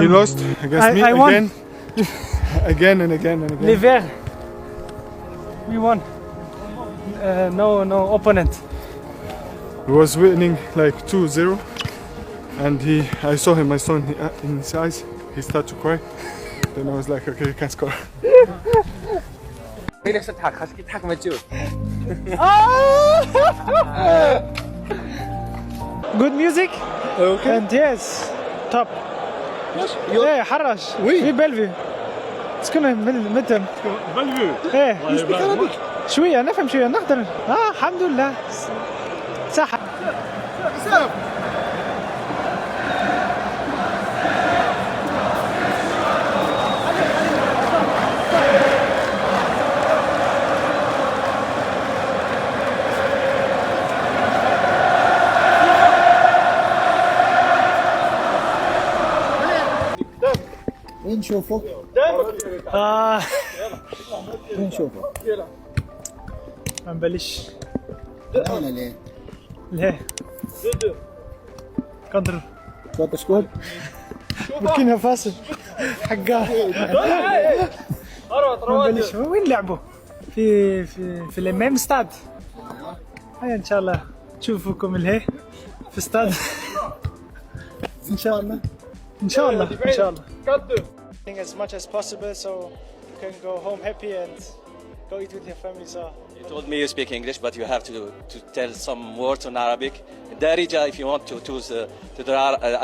He lost against me I won. again. Again and again and again. Les Verts. We won. No opponent. He was winning like 2-0 and I saw him, in his eyes, he started to cry. Then I was like, okay, you can score. Good music. Okay. And yes, top. ايه حرش. في بلفي. تسكن متن. Bellevue. ايه. شوية نفهم شوية نقدر. الحمد لله. صح. وين نشوفه؟ وين نشوفه؟ ما نبلش. انا ليه؟ ليه؟ قدر. شوط شكون؟ بوركينا فاسو. حقاه. ما نبلش. وين لعبوا؟ في الميم ستاد. هيا ان شاء الله نشوفكم الهي في استاد. ان شاء الله. ان شاء الله. ان شاء الله. As much as possible so you can go home happy and go eat with your family. So You told me you speak English, but you have to tell some words on Arabic. Darija, if you want to choose to the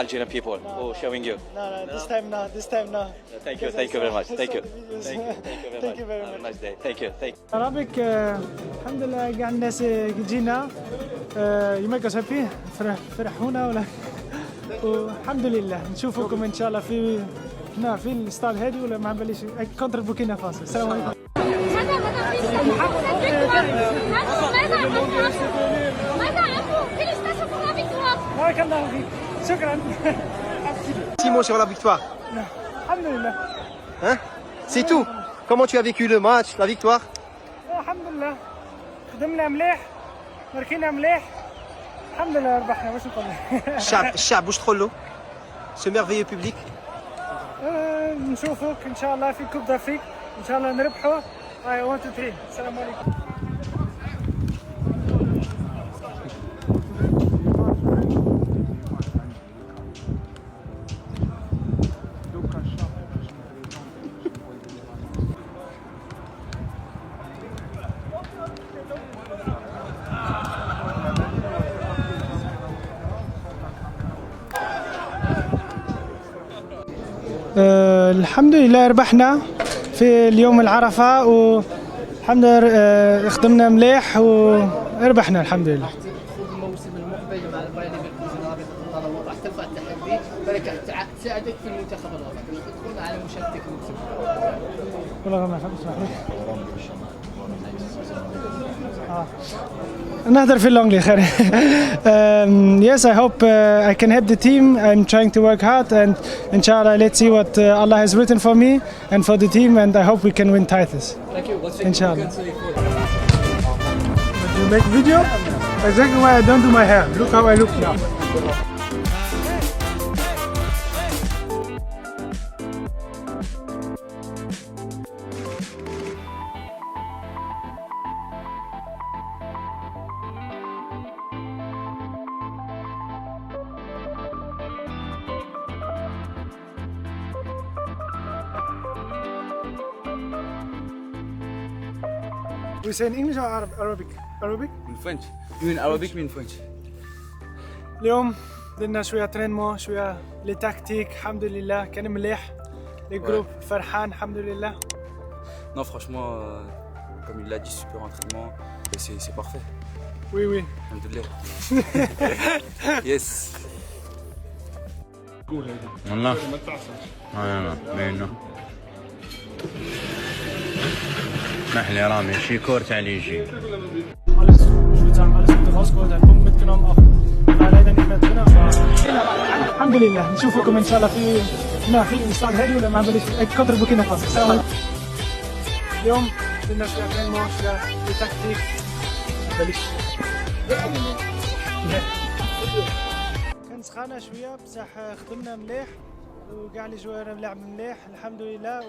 Algerian people who are showing you. No, this time no. Thank you very much. Thank you. Thank you very Have much. a nice day. Thank you. Arabic الحمد لله قاع الناس جينا you make us happy فرحونا ولا والحمد لله نشوفكم ان شاء الله في هنا في الاستاد هادي ولا ما باليش كونتر بوركينا فاسو. السلام عليكم. بارك الله فيك. شكرا. Six mots sur la victoire. الحمد لله. Hein? C'est tout. Comment tu as vécu le match, la victoire? الحمد لله. خدمنا مليح. ماركينا مليح. الحمد لله ربحنا واش نقول لك. الشعب واش تقول له؟ Ce merveilleux public. نشوفك ان شاء الله في كوب دافريك ان شاء الله نربحوا. 1 2 3. السلام عليكم. الحمد لله ربحنا في اليوم العرفة والحمد لله خدمنا مليح وربحنا الحمد لله. الموسم المقبل مع البايرن ليفركوزن رابطة الطلبة راح ترفع التحدي ولك تساعدك في المنتخب الوطني وتدخل على مشاركتك في الموسم. والله ما اسمح لي. نهضر في اللونجلي خير. Yes, I hope I can help the team. I'm trying to work hard and inshallah let's see what Allah has written for me and for the team and I hope we can win titles. Thank you. Inshallah. You make video? Exactly why I don't do my hair. Look how I look now. We say in English or Arabic? Arabic? من فرنش. من Arabic من فرنش. اليوم درنا شوية ترينمون شوية لي تاكتيك الحمد لله كان مليح. لي جروب فرحان الحمد لله. Non franchement, comme il l'a dit, super entraînement, c'est parfait. Oui oui. Alhamdoulilah. Yes. والله انا بينه محلي رامي شي كورت على يجي Alles, ich würde sagen, alles gut rausgeholt, einen Punkt mitgenommen, auch war leider nicht mehr drin, aber Alhamdulillah, نشوفكم إن شاء الله في الاستاد هادي ولا ما باليش كونتر بوركينا فاسو. السلام عليكم. اليوم درنا شوية ترينمون شوية لي تاكتيك ما باليش. كان سخانة شوية بصح خدمنا مليح وكاع لي جوار لعب مليح الحمد لله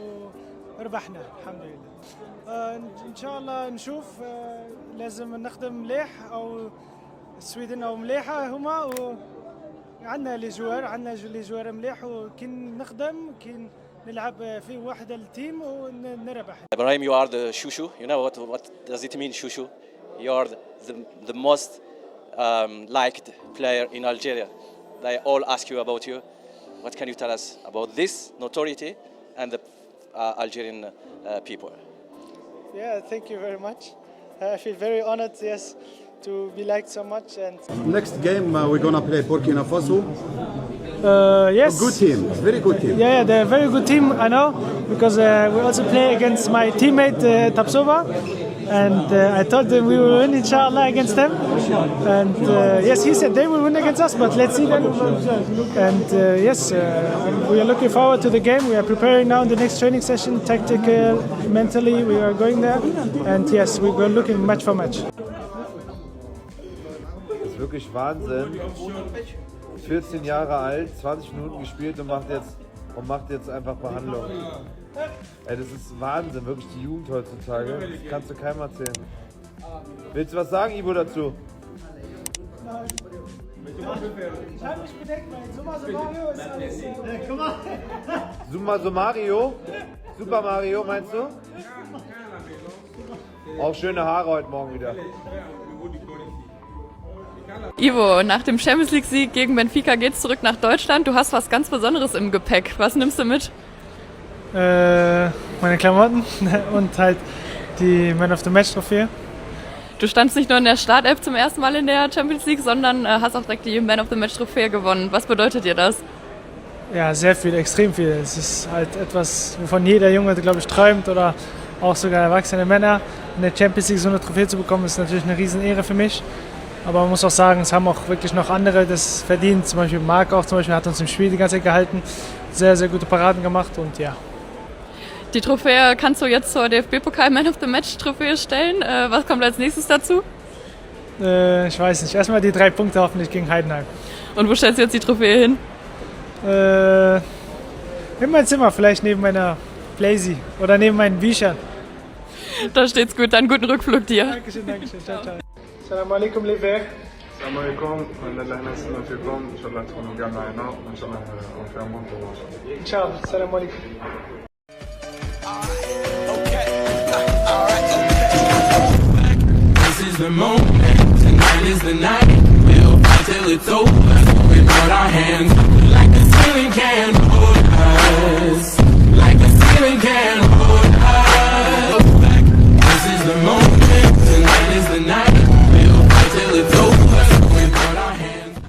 وربحنا الحمد لله. ان شاء الله نشوف لازم نخدم مليح او السويدن او مليحه هما وعندنا لي جوار مليح وكي نخدم كي نلعب في واحد التيم ونربح. Ibrahim, you are the shushu. You know what does it mean, shushu? You are the most liked player in Algeria. They all ask you about you. What can you tell us about this notoriety and the Algerian people? Yeah, thank you very much. I feel very honored, yes, to be liked so much. And next game we're gonna play Burkina Faso. Yes. Good team, very good team. Yeah, they're a very good team, I know, because we also play against my teammate Tapsova, and I told them we will win inshallah against them. And yes, he said they will win against us, but let's see then. And yes, we are looking forward to the game. We are preparing now in the next training session, tactical, mentally, we are going there. And yes, we're looking match for match. Das ist wirklich Wahnsinn. 14 Jahre alt, 20 Minuten gespielt und macht jetzt einfach Behandlung. Ey, das ist Wahnsinn, wirklich die Jugend heutzutage. Das kannst du keinem erzählen. Willst du was sagen, Ivo, dazu? Ich habe mich bedeckt, mein Summa Summario ist alles. Summa Summario? Super Mario, meinst du? Auch schöne Haare heute Morgen wieder. Ivo, nach dem Champions League Sieg gegen Benfica geht's zurück nach Deutschland. Du hast was ganz Besonderes im Gepäck. Was nimmst du mit? Meine Klamotten und halt die Man of the Match Trophäe. Du standst nicht nur in der Startelf zum ersten Mal in der Champions League, sondern hast auch direkt die Man of the Match Trophäe gewonnen. Was bedeutet dir das? Ja, sehr viel, extrem viel. Es ist halt etwas, wovon jeder Junge, glaube ich, träumt oder auch sogar erwachsene Männer. In der Champions League so eine Trophäe zu bekommen, ist natürlich eine Riesenehre für mich. Aber man muss auch sagen, es haben auch wirklich noch andere das verdient. Zum Beispiel Marc auch, hat uns im Spiel die ganze Zeit gehalten. Sehr, sehr gute Paraden gemacht und ja. Die Trophäe kannst du jetzt zur DFB-Pokal Man of the Match Trophäe stellen. Was kommt als nächstes dazu? Ich weiß nicht. Erstmal die 3 Punkte hoffentlich gegen Heidenheim. Und wo stellst du jetzt die Trophäe hin? In mein Zimmer, vielleicht neben meiner Blazy oder neben meinen Büchern. Da steht's gut, dann guten Rückflug dir. Dankeschön, Dankeschön. Ciao, ciao. Assalamu alaikum, les verts. Assalamu alaikum. Inshallah تكونوا كاع معنا وان شاء الله نفهموا ان شاء الله. Assalamu alaikum. This is the moment, tonight is the night. We'll fight till it's over. We put our hands